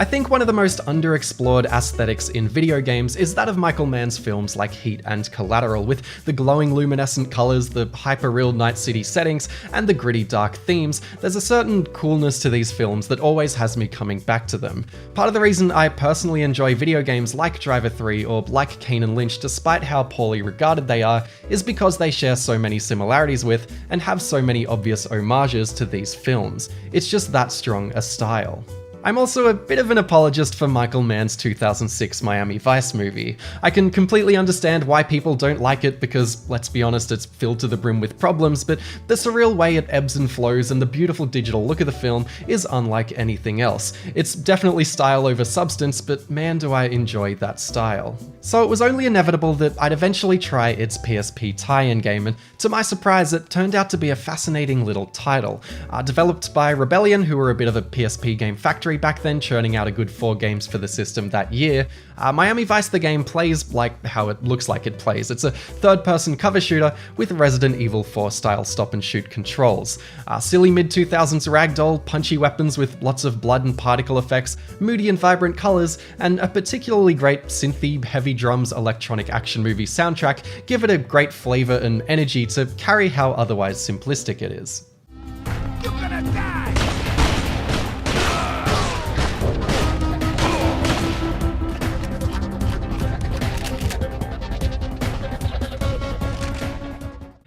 I think one of the most underexplored aesthetics in video games is that of Michael Mann's films like Heat and Collateral, with the glowing luminescent colours, the hyper-real Night City settings, and the gritty dark themes. There's a certain coolness to these films that always has me coming back to them. Part of the reason I personally enjoy video games like Driver 3 or like Kane and Lynch, despite how poorly regarded they are, is because they share so many similarities with and have so many obvious homages to these films. It's just that strong a style. I'm also a bit of an apologist for Michael Mann's 2006 Miami Vice movie. I can completely understand why people don't like it because, let's be honest, it's filled to the brim with problems, but the surreal way it ebbs and flows and the beautiful digital look of the film is unlike anything else. It's definitely style over substance, but man do I enjoy that style. So it was only inevitable that I'd eventually try its PSP tie-in game, and to my surprise it turned out to be a fascinating little title. Developed by Rebellion, who were a bit of a PSP game factory back then, churning out a good 4 games for the system that year. Miami Vice the game plays like how it looks like it plays. It's a third-person cover shooter with Resident Evil 4 style stop-and-shoot controls. Silly mid-2000s ragdoll, punchy weapons with lots of blood and particle effects, moody and vibrant colours, and a particularly great synthy, heavy drums electronic action movie soundtrack give it a great flavour and energy to carry how otherwise simplistic it is. You're gonna die!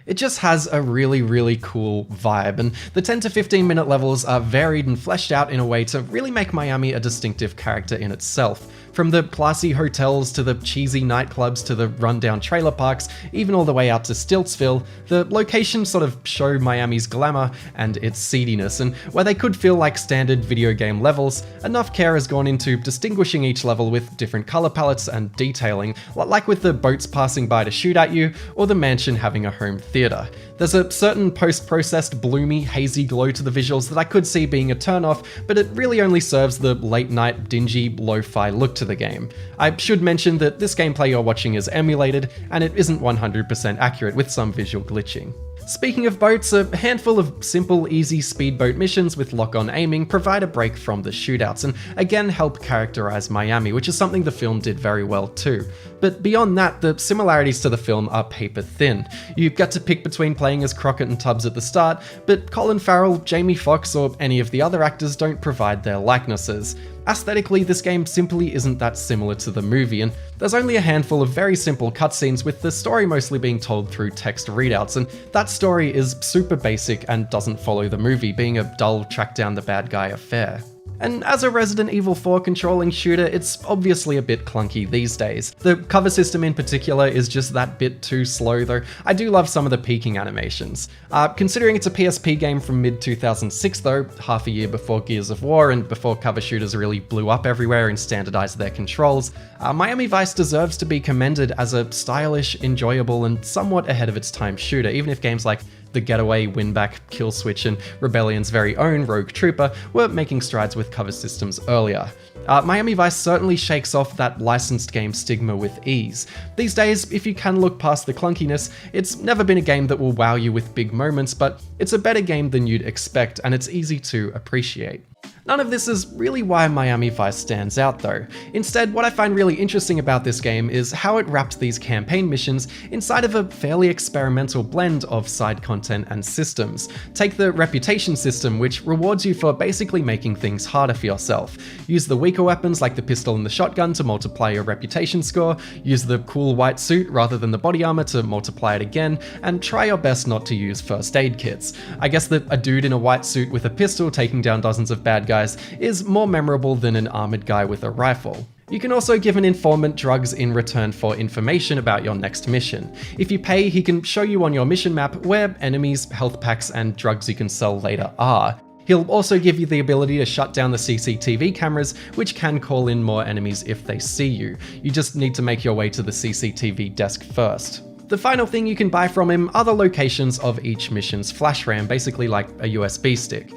It just has a really cool vibe, and the 10 to 15 minute levels are varied and fleshed out in a way to really make Miami a distinctive character in itself. From the classy hotels to the cheesy nightclubs to the rundown trailer parks, even all the way out to Stiltsville, the locations sort of show Miami's glamour and its seediness, and where they could feel like standard video game levels, enough care has gone into distinguishing each level with different color palettes and detailing, like with the boats passing by to shoot at you, or the mansion having a home theater. There's a certain post-processed, bloomy, hazy glow to the visuals that I could see being a turn-off, but it really only serves the late-night, dingy, lo-fi look to the game. I should mention that this gameplay you're watching is emulated, and it isn't 100% accurate with some visual glitching. Speaking of boats, a handful of simple, easy speedboat missions with lock-on aiming provide a break from the shootouts, and again help characterize Miami, which is something the film did very well too. But beyond that, the similarities to the film are paper thin. You get to pick between playing as Crockett and Tubbs at the start, but Colin Farrell, Jamie Foxx, or any of the other actors don't provide their likenesses. Aesthetically, this game simply isn't that similar to the movie, and there's only a handful of very simple cutscenes, with the story mostly being told through text readouts, and that story is super basic and doesn't follow the movie, being a dull track down the bad guy affair. And as a Resident Evil 4 controlling shooter, it's obviously a bit clunky these days. The cover system in particular is just that bit too slow, though I do love some of the peeking animations. Considering it's a PSP game from mid-2006 though, half a year before Gears of War and before cover shooters really blew up everywhere and standardized their controls, Miami Vice deserves to be commended as a stylish, enjoyable, and somewhat ahead of its time shooter, even if games like The Getaway, Winback, Killswitch, and Rebellion's very own Rogue Trooper were making strides with cover systems earlier. Miami Vice certainly shakes off that licensed game stigma with ease. These days, if you can look past the clunkiness, it's never been a game that will wow you with big moments, but it's a better game than you'd expect, and it's easy to appreciate. None of this is really why Miami Vice stands out though. Instead, what I find really interesting about this game is how it wrapped these campaign missions inside of a fairly experimental blend of side content and systems. Take the reputation system, which rewards you for basically making things harder for yourself. Use the weaker weapons like the pistol and the shotgun to multiply your reputation score, use the cool white suit rather than the body armor to multiply it again, and try your best not to use first aid kits. I guess that a dude in a white suit with a pistol taking down dozens of bad guys is more memorable than an armored guy with a rifle. You can also give an informant drugs in return for information about your next mission. If you pay, he can show you on your mission map where enemies, health packs, and drugs you can sell later are. He'll also give you the ability to shut down the CCTV cameras, which can call in more enemies if they see you. You just need to make your way to the CCTV desk first. The final thing you can buy from him are the locations of each mission's flash RAM, basically like a USB stick.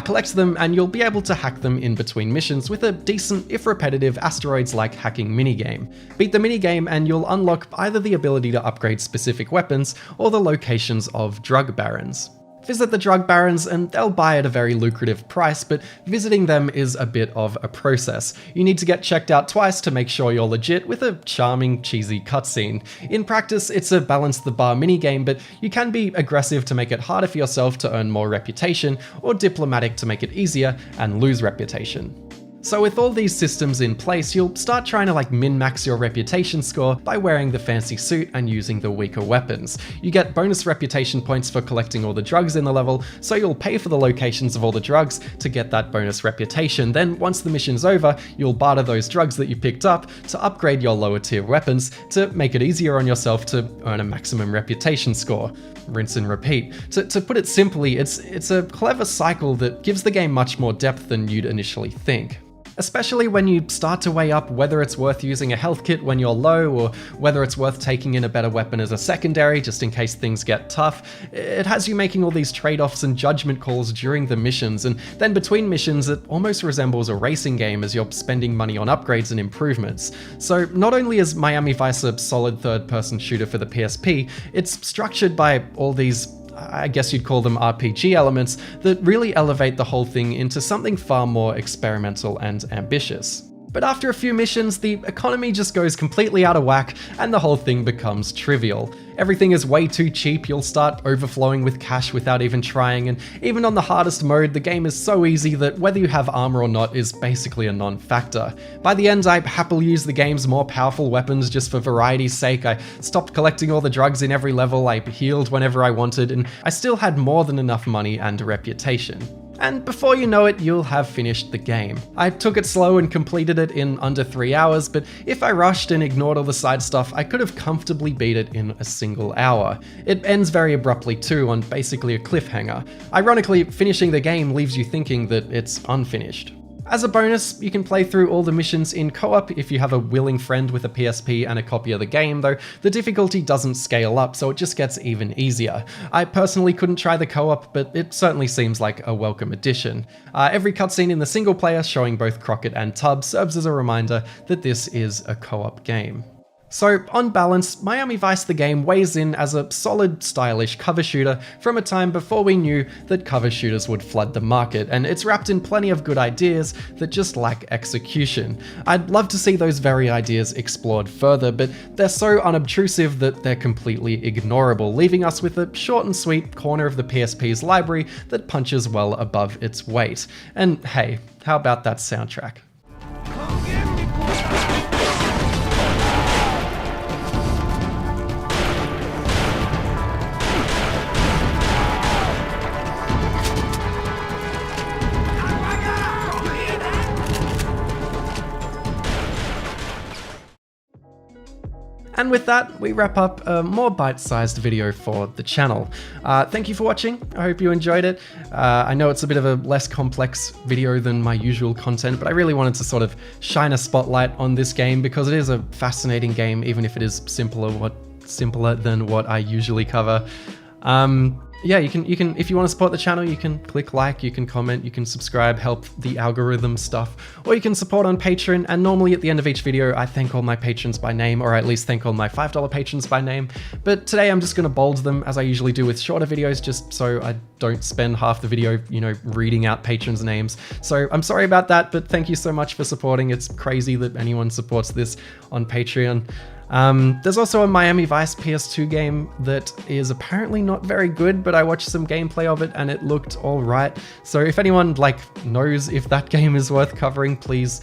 Collect them and you'll be able to hack them in between missions with a decent, if repetitive, asteroids-like hacking minigame. Beat the minigame and you'll unlock either the ability to upgrade specific weapons or the locations of drug barons. Visit the drug barons and they'll buy at a very lucrative price, but visiting them is a bit of a process. You need to get checked out twice to make sure you're legit with a charming, cheesy cutscene. In practice, it's a balance the bar minigame, but you can be aggressive to make it harder for yourself to earn more reputation, or diplomatic to make it easier and lose reputation. So with all these systems in place, you'll start trying to min-max your reputation score by wearing the fancy suit and using the weaker weapons. You get bonus reputation points for collecting all the drugs in the level, so you'll pay for the locations of all the drugs to get that bonus reputation. Then once the mission's over, you'll barter those drugs that you picked up to upgrade your lower tier weapons to make it easier on yourself to earn a maximum reputation score. Rinse and repeat. To put it simply, it's a clever cycle that gives the game much more depth than you'd initially think. Especially when you start to weigh up whether it's worth using a health kit when you're low, or whether it's worth taking in a better weapon as a secondary just in case things get tough. It has you making all these trade-offs and judgment calls during the missions, and then between missions it almost resembles a racing game as you're spending money on upgrades and improvements. So not only is Miami Vice a solid third-person shooter for the PSP, it's structured by all these, I guess you'd call them RPG elements, that really elevate the whole thing into something far more experimental and ambitious. But after a few missions, the economy just goes completely out of whack and the whole thing becomes trivial. Everything is way too cheap, you'll start overflowing with cash without even trying, and even on the hardest mode, the game is so easy that whether you have armor or not is basically a non-factor. By the end, I happily used the game's more powerful weapons just for variety's sake. I stopped collecting all the drugs in every level, I healed whenever I wanted, and I still had more than enough money and reputation. And before you know it, you'll have finished the game. I took it slow and completed it in under 3 hours, but if I rushed and ignored all the side stuff, I could have comfortably beat it in a single hour. It ends very abruptly too, on basically a cliffhanger. Ironically, finishing the game leaves you thinking that it's unfinished. As a bonus, you can play through all the missions in co-op if you have a willing friend with a PSP and a copy of the game, though the difficulty doesn't scale up, so it just gets even easier. I personally couldn't try the co-op, but it certainly seems like a welcome addition. Every cutscene in the single player showing both Crockett and Tubb serves as a reminder that this is a co-op game. So, on balance, Miami Vice the game weighs in as a solid, stylish cover shooter from a time before we knew that cover shooters would flood the market, and it's wrapped in plenty of good ideas that just lack execution. I'd love to see those very ideas explored further, but they're so unobtrusive that they're completely ignorable, leaving us with a short and sweet corner of the PSP's library that punches well above its weight. And hey, how about that soundtrack? Come get me, boy. And with that, we wrap up a more bite-sized video for the channel. Thank you for watching, I hope you enjoyed it. I know it's a bit of a less complex video than my usual content, but I really wanted to sort of shine a spotlight on this game because it is a fascinating game, even if it is simpler than what I usually cover. Yeah, you can if you want to support the channel, you can click like, you can comment, you can subscribe, help the algorithm stuff, or you can support on Patreon. And normally at the end of each video, I thank all my patrons by name, or at least thank all my $5 patrons by name. But today I'm just going to bold them as I usually do with shorter videos, just so I don't spend half the video, reading out patrons' names. So I'm sorry about that, but thank you so much for supporting. It's crazy that anyone supports this on Patreon. There's also a Miami Vice PS2 game that is apparently not very good, but I watched some gameplay of it and it looked alright. So if anyone knows if that game is worth covering, please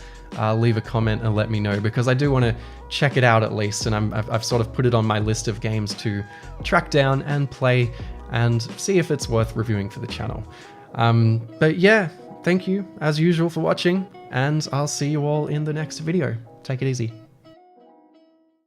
leave a comment and let me know, because I do want to check it out at least, and I've sort of put it on my list of games to track down and play and see if it's worth reviewing for the channel. But yeah, thank you as usual for watching, and I'll see you all in the next video. Take it easy.